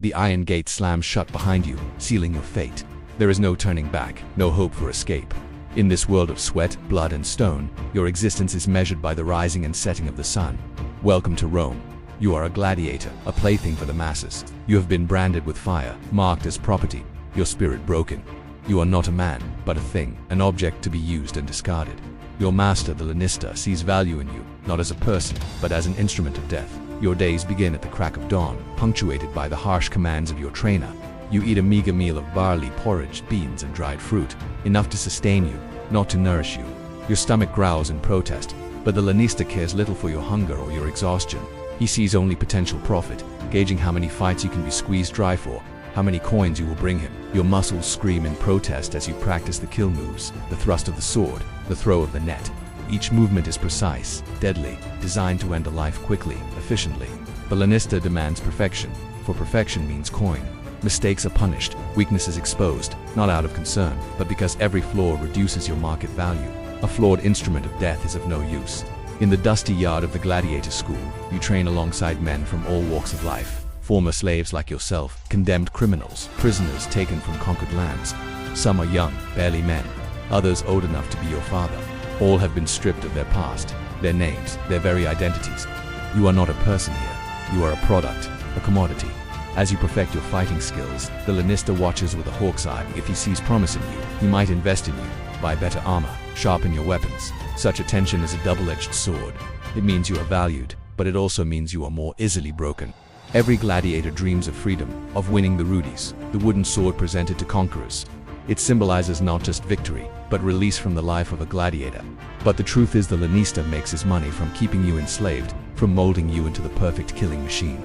The iron gate slams shut behind you, sealing your fate. There is no turning back, no hope for escape. In this world of sweat, blood, and stone, your existence is measured by the rising and setting of the sun. Welcome to Rome. You are a gladiator, a plaything for the masses. You have been branded with fire, marked as property, your spirit broken. You are not a man, but a thing, an object to be used and discarded. Your master, the Lanista, sees value in you, not as a person, but as an instrument of death. Your days begin at the crack of dawn, punctuated by the harsh commands of your trainer. You eat a meager meal of barley, porridge, beans, and dried fruit, enough to sustain you, not to nourish you. Your stomach growls in protest, but the Lanista cares little for your hunger or your exhaustion. He sees only potential profit, gauging how many fights you can be squeezed dry for, how many coins you will bring him. Your muscles scream in protest as you practice the kill moves, the thrust of the sword, the throw of the net. Each movement is precise, deadly, designed to end a life quickly, efficiently. The Lanista demands perfection, for perfection means coin. Mistakes are punished, weaknesses exposed, not out of concern, but because every flaw reduces your market value. A flawed instrument of death is of no use. In the dusty yard of the Gladiator school, you train alongside men from all walks of life. Former slaves like yourself, condemned criminals, prisoners taken from conquered lands. Some are young, barely men, others old enough to be your father. All have been stripped of their past, their names, their very identities. You are not a person here. You are a product, a commodity. As you perfect your fighting skills, the Lanista watches with a hawk's eye. If he sees promise in you, he might invest in you, buy better armor, sharpen your weapons. Such attention is a double-edged sword. It means you are valued, but it also means you are more easily broken. Every gladiator dreams of freedom, of winning the Rudies, the wooden sword presented to conquerors. It symbolizes not just victory, but release from the life of a gladiator. But the truth is the Lanista makes his money from keeping you enslaved, from molding you into the perfect killing machine.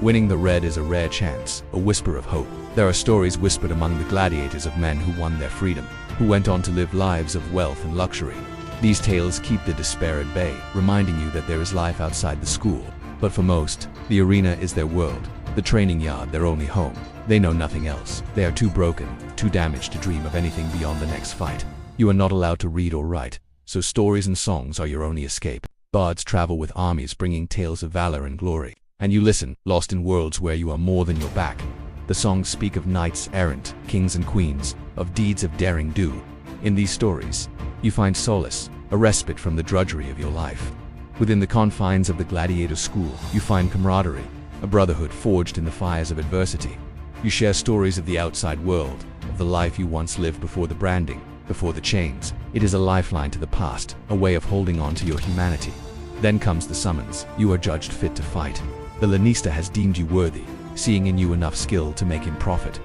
Winning the red is a rare chance, a whisper of hope. There are stories whispered among the gladiators of men who won their freedom, who went on to live lives of wealth and luxury. These tales keep the despair at bay, reminding you that there is life outside the school. But for most, the arena is their world, the training yard their only home. They know nothing else. They are too broken, too damaged to dream of anything beyond the next fight. You are not allowed to read or write, so stories and songs are your only escape. Bards travel with armies bringing tales of valor and glory, and you listen, lost in worlds where you are more than your back. The songs speak of knights errant, kings and queens, of deeds of daring do. In these stories, you find solace, a respite from the drudgery of your life. Within the confines of the Gladiator school, you find camaraderie, a brotherhood forged in the fires of adversity. You share stories of the outside world, of the life you once lived before the branding, before the chains. It is a lifeline to the past, a way of holding on to your humanity. Then comes the summons. You are judged fit to fight. The Lanista has deemed you worthy, seeing in you enough skill to make him profit.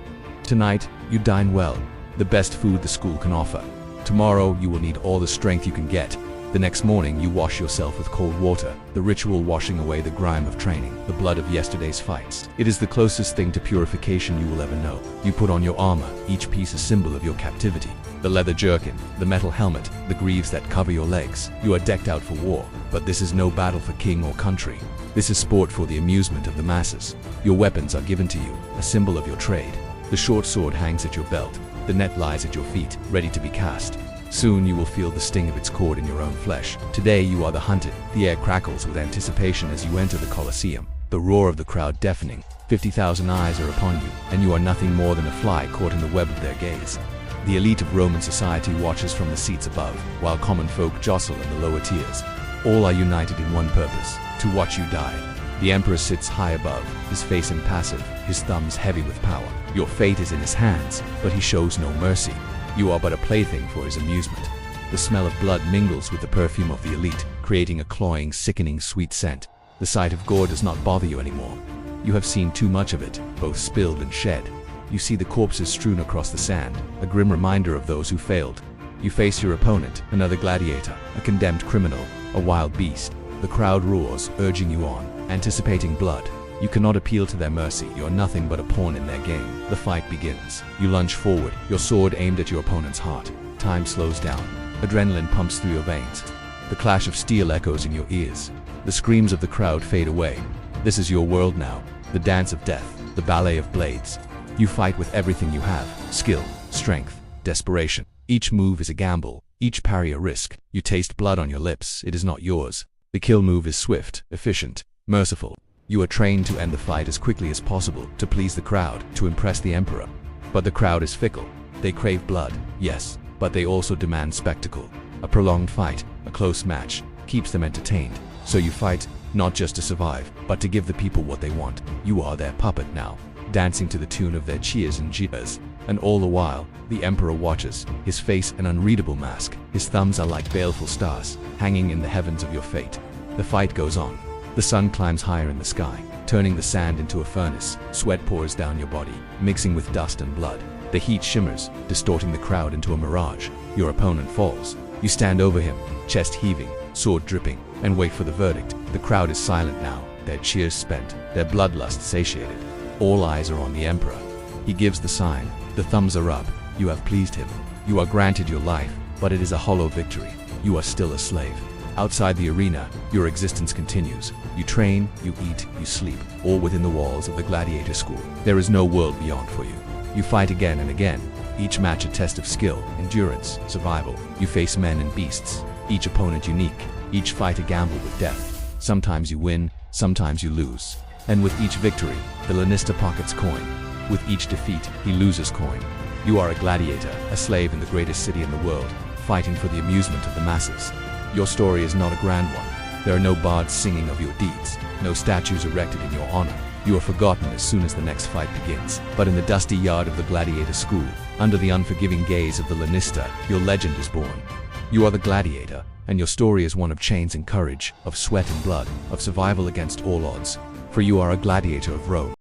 Tonight, you dine well, the best food the school can offer. Tomorrow, you will need all the strength you can get. The next morning, you wash yourself with cold water, the ritual washing away the grime of training, the blood of yesterday's fights. It is the closest thing to purification you will ever know. You put on your armor, each piece a symbol of your captivity. The leather jerkin, the metal helmet, the greaves that cover your legs. You are decked out for war, but this is no battle for king or country. This is sport for the amusement of the masses. Your weapons are given to you, a symbol of your trade. The short sword hangs at your belt. The net lies at your feet, ready to be cast. Soon you will feel the sting of its cord in your own flesh. Today you are the hunted. The air crackles with anticipation as you enter the Colosseum. The roar of the crowd deafening. 50,000 eyes are upon you, and you are nothing more than a fly caught in the web of their gaze. The elite of Roman society watches from the seats above, while common folk jostle in the lower tiers. All are united in one purpose, to watch you die. The emperor sits high above, his face impassive, his thumbs heavy with power. Your fate is in his hands, but he shows no mercy. You are but a plaything for his amusement. The smell of blood mingles with the perfume of the elite, creating a cloying, sickening, sweet scent. The sight of gore does not bother you anymore. You have seen too much of it, both spilled and shed. You see the corpses strewn across the sand, a grim reminder of those who failed. You face your opponent, another gladiator, a condemned criminal, a wild beast. The crowd roars, urging you on, anticipating blood. You cannot appeal to their mercy. You are nothing but a pawn in their game. The fight begins. You lunge forward, your sword aimed at your opponent's heart. Time slows down. Adrenaline pumps through your veins. The clash of steel echoes in your ears. The screams of the crowd fade away. This is your world now. The dance of death, the ballet of blades. You fight with everything you have. Skill, strength, desperation. Each move is a gamble, each parry a risk. You taste blood on your lips. It is not yours. The kill move is swift, efficient, merciful. You are trained to end the fight as quickly as possible, to please the crowd, to impress the emperor. But the crowd is fickle. They crave blood, yes, but they also demand spectacle. A prolonged fight, a close match, keeps them entertained. So you fight, not just to survive, but to give the people what they want. You are their puppet now, dancing to the tune of their cheers and jeers. And all the while, the emperor watches, his face an unreadable mask. His thumbs are like baleful stars, hanging in the heavens of your fate. The fight goes on. The sun climbs higher in the sky, turning the sand into a furnace. Sweat pours down your body, mixing with dust and blood. The heat shimmers, distorting the crowd into a mirage. Your opponent falls. You stand over him, chest heaving, sword dripping, and wait for the verdict. The crowd is silent now, their cheers spent, their bloodlust satiated. All eyes are on the emperor. He gives the sign. The thumbs are up. You have pleased him. You are granted your life, but it is a hollow victory. You are still a slave. Outside the arena, your existence continues. You train, you eat, you sleep, all within the walls of the Gladiator school. There is no world beyond for you. You fight again and again, each match a test of skill, endurance, survival. You face men and beasts, each opponent unique, each fight a gamble with death. Sometimes you win, sometimes you lose. And with each victory, the Lanista pockets coin. With each defeat, he loses coin. You are a gladiator, a slave in the greatest city in the world, fighting for the amusement of the masses. Your story is not a grand one. There are no bards singing of your deeds, no statues erected in your honor. You are forgotten as soon as the next fight begins. But in the dusty yard of the Gladiator school, under the unforgiving gaze of the Lanista, your legend is born. You are the gladiator, and your story is one of chains and courage, of sweat and blood, of survival against all odds. For you are a gladiator of Rome.